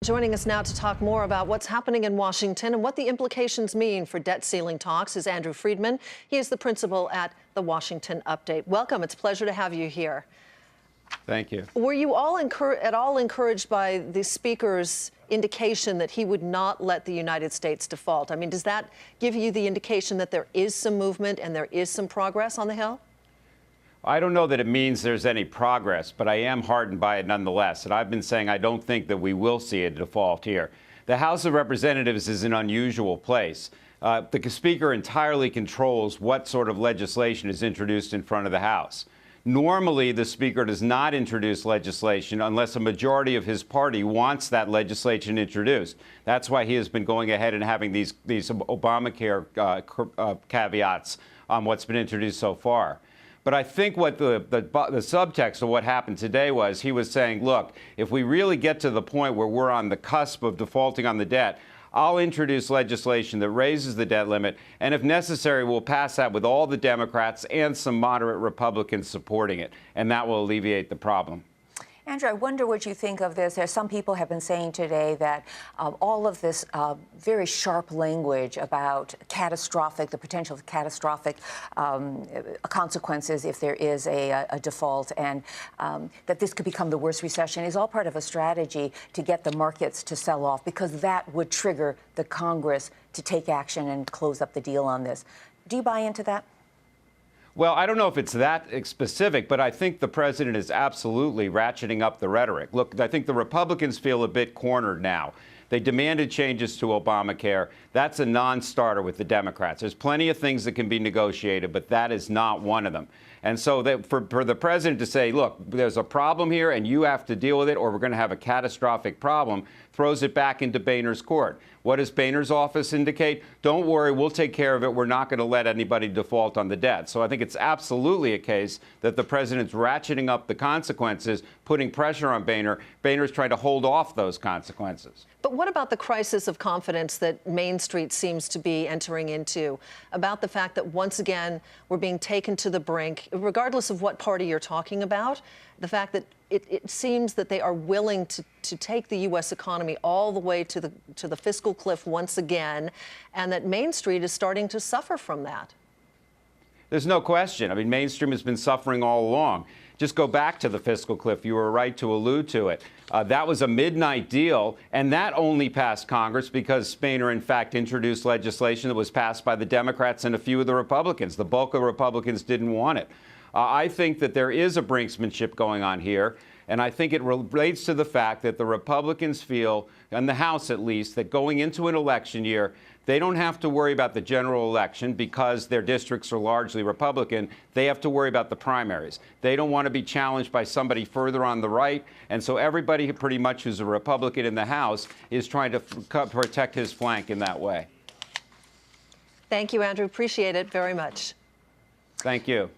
Joining us now to talk more about what's happening in Washington and what the implications mean for debt ceiling talks is Andrew Friedman. He is the principal at the Washington Update. Welcome. It's a pleasure to have you here. Thank you. Were you all at all encouraged by the speaker's indication that he would not let the United States default? I mean, does that give you the indication that there is some movement and there is some progress on the Hill? I don't know that it means there's any progress, but I am heartened by it nonetheless. And I've been saying I don't think that we will see a default here. The House of Representatives is an unusual place. The Speaker entirely controls what sort of legislation is introduced in front of the House. Normally, the Speaker does not introduce legislation unless a majority of his party wants that legislation introduced. That's why he has been going ahead and having these Obamacare caveats on what's been introduced so far. But I think what the subtext of what happened today was he was saying, look, if we really get to the point where we're on the cusp of defaulting on the debt, I'll introduce legislation that raises the debt limit, and if necessary, we'll pass that with all the Democrats and some moderate Republicans supporting it, and that will alleviate the problem. Andrew, I wonder what you think of this. Some people have been saying today that all of this very sharp language about the potential of catastrophic consequences if there is a default, and that this could become the worst recession is all part of a strategy to get the markets to sell off, because that would trigger the Congress to take action and close up the deal on this. Do you buy into that? Well, I don't know if it's that specific, but I think the president is absolutely ratcheting up the rhetoric. Look, I think the Republicans feel a bit cornered now. They demanded changes to Obamacare. That's a non-starter with the Democrats. There's plenty of things that can be negotiated, but that is not one of them. And so for the president to say, look, there's a problem here and you have to deal with it or we're going to have a catastrophic problem, throws it back into Boehner's court. What does Boehner's office indicate? Don't worry, we'll take care of it. We're not going to let anybody default on the debt. So I think it's absolutely a case that the president's ratcheting up the consequences, putting pressure on Boehner. Boehner's trying to hold off those consequences. But what about the crisis of confidence that Main Street seems to be entering into, about the fact that once again we're being taken to the brink, regardless of what party you're talking about, the fact that it seems that they are willing to take the U.S. economy all the way to the fiscal cliff once again, and that Main Street is starting to suffer from that? There's no question. I mean, mainstream has been suffering all along. Just go back to the fiscal cliff. You were right to allude to it. That was a midnight deal, and that only passed Congress because Boehner, in fact, introduced legislation that was passed by the Democrats and a few of the Republicans. The bulk of Republicans didn't want it. I think that there is a brinksmanship going on here, and I think it relates to the fact that the Republicans feel, in the House at least, that going into an election year, they don't have to worry about the general election because their districts are largely Republican. They have to worry about the primaries. They don't want to be challenged by somebody further on the right. And so everybody pretty much who's a Republican in the House is trying to protect his flank in that way. Thank you, Andrew. Appreciate it very much. Thank you.